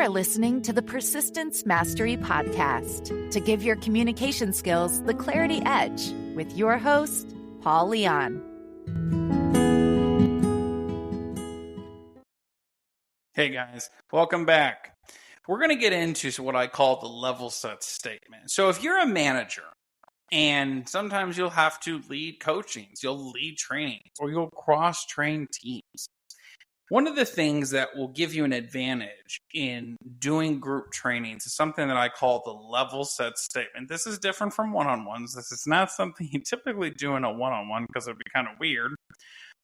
are listening to the Persistence Mastery Podcast to give your communication skills the clarity edge with your host, Paul Leon. Hey guys, welcome back. We're going to get into what I call the level set statement. So if you're a manager, and sometimes you'll have to lead coachings, you'll lead trainings, or you'll cross-train teams. One of the things that will give you an advantage in doing group trainings is something that I call the level set statement. This is different from one-on-ones. This is not something you typically do in a one-on-one because it'd be kind of weird.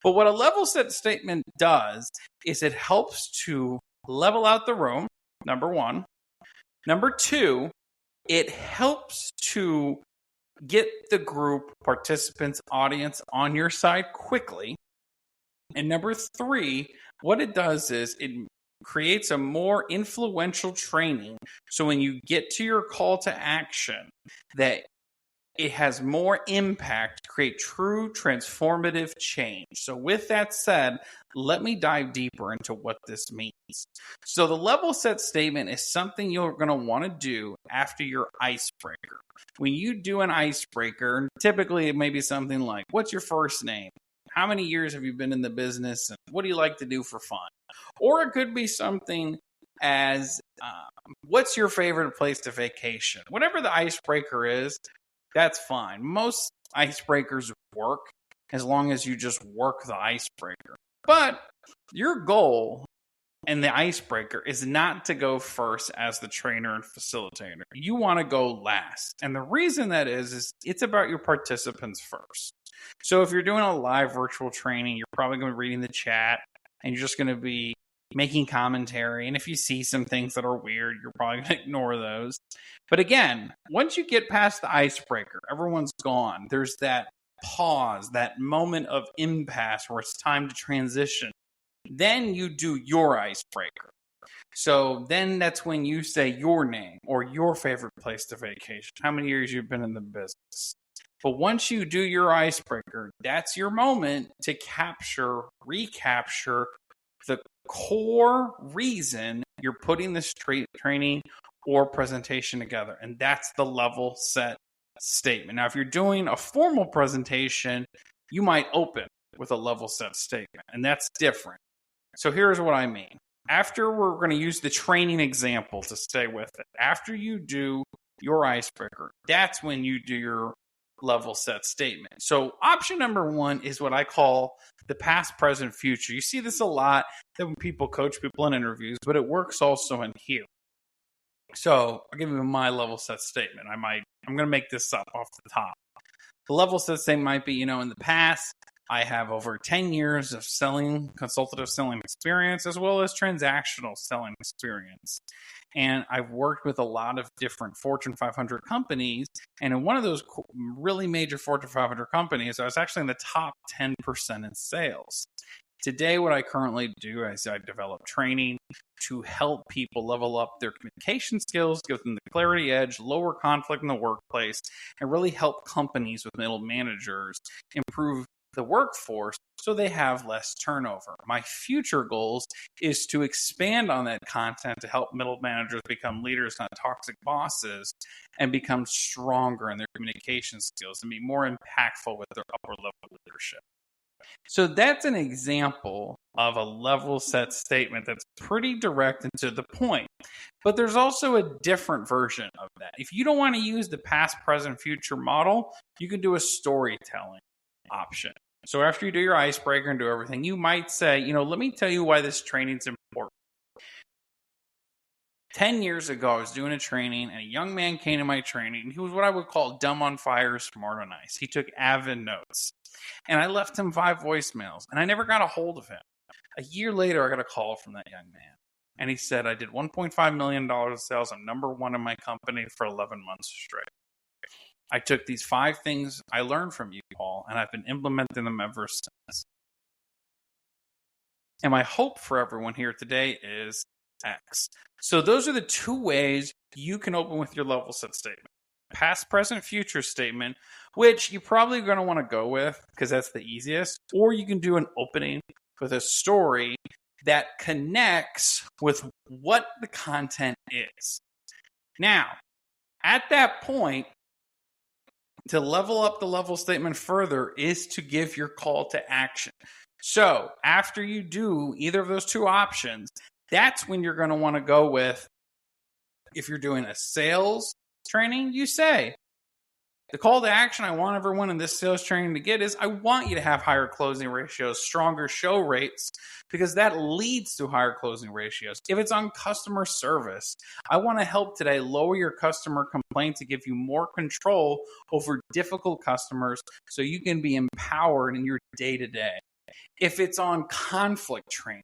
But what a level set statement does is it helps to level out the room, number one. Number two, it helps to get the group, participants, audience on your side quickly. And number three, what it does is it creates a more influential training. So when you get to your call to action, that it has more impact to create true transformative change. So with that said, let me dive deeper into what this means. So the level set statement is something you're going to want to do after your icebreaker. When you do an icebreaker, typically it may be something like, what's your first name? How many years have you been in the business? And what do you like to do for fun? Or it could be something as, what's your favorite place to vacation? Whatever the icebreaker is, that's fine. Most icebreakers work as long as you just work the icebreaker. But your goal in the icebreaker is not to go first as the trainer and facilitator. You want to go last. And the reason that is it's about your participants first. So if you're doing a live virtual training, you're probably going to be reading the chat and you're just going to be making commentary. And if you see some things that are weird, you're probably going to ignore those. But again, once you get past the icebreaker, everyone's gone. There's that pause, that moment of impasse where it's time to transition. Then you do your icebreaker. So then that's when you say your name or your favorite place to vacation, how many years you've been in the business. But once you do your icebreaker, that's your moment to recapture the core reason you're putting this training or presentation together. And that's the level set statement. Now, if you're doing a formal presentation, you might open with a level set statement, and that's different. So here's what I mean. After we're going to use the training example to stay with it. After you do your icebreaker, that's when you do your level set statement. So option number one is what I call the past, present, future. You see this a lot when people coach people in interviews, but it works also in here. So I'll give you my level set statement. I'm going to make this up off the top. The level set statement might be, in the past, I have over 10 years of consultative selling experience, as well as transactional selling experience. And I've worked with a lot of different Fortune 500 companies. And in one of those really major Fortune 500 companies, I was actually in the top 10% in sales. Today, what I currently do is I develop training to help people level up their communication skills, give them the clarity edge, lower conflict in the workplace, and really help companies with middle managers improve the workforce so they have less turnover. My future goals is to expand on that content to help middle managers become leaders, not toxic bosses, and become stronger in their communication skills and be more impactful with their upper level leadership. So that's an example of a level set statement that's pretty direct and to the point. But there's also a different version of that. If you don't want to use the past, present, future model, you can do a storytelling option. So after you do your icebreaker and do everything, you might say, let me tell you why this training's important. 10 years ago, I was doing a training and a young man came to my training. He was what I would call dumb on fire, smart on ice. He took avid notes and I left him 5 voicemails and I never got a hold of him. A year later, I got a call from that young man and he said, I did $1.5 million of sales. I'm number one in my company for 11 months straight. I took these 5 things I learned from you, Paul, and I've been implementing them ever since. And my hope for everyone here today is X. So those are the 2 ways you can open with your level set statement. Past, present, future statement, which you're probably going to want to go with because that's the easiest. Or you can do an opening with a story that connects with what the content is. Now, at that point, to level up the level statement further is to give your call to action. So after you do either of those two options, that's when you're going to want to go with, if you're doing a sales training, you say, the call to action I want everyone in this sales training to get is, I want you to have higher closing ratios, stronger show rates, because that leads to higher closing ratios. If it's on customer service, I want to help today lower your customer complaints to give you more control over difficult customers so you can be empowered in your day-to-day. If it's on conflict training,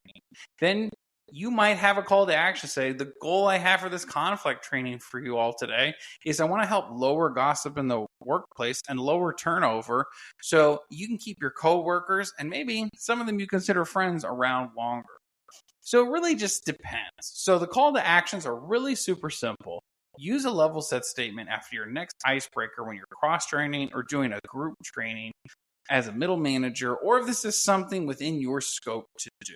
then you might have a call to action. Say, the goal I have for this conflict training for you all today is I want to help lower gossip in the workplace and lower turnover so you can keep your coworkers and maybe some of them you consider friends around longer. So it really just depends. So the call to actions are really super simple. Use a level set statement after your next icebreaker when you're cross training or doing a group training as a middle manager, or if this is something within your scope to do.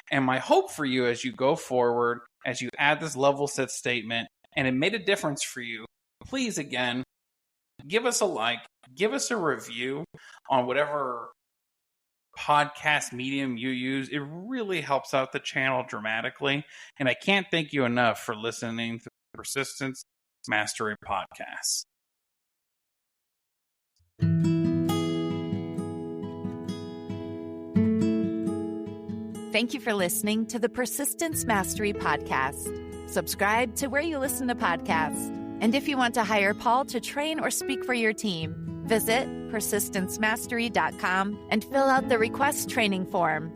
And my hope for you as you go forward, as you add this level set statement, and it made a difference for you, please, again, give us a like, give us a review on whatever podcast medium you use. It really helps out the channel dramatically. And I can't thank you enough for listening to the Persistence Mastery Podcast. Thank you for listening to the Persistence Mastery Podcast. Subscribe to where you listen to podcasts. And if you want to hire Paul to train or speak for your team, visit persistencemastery.com and fill out the request training form.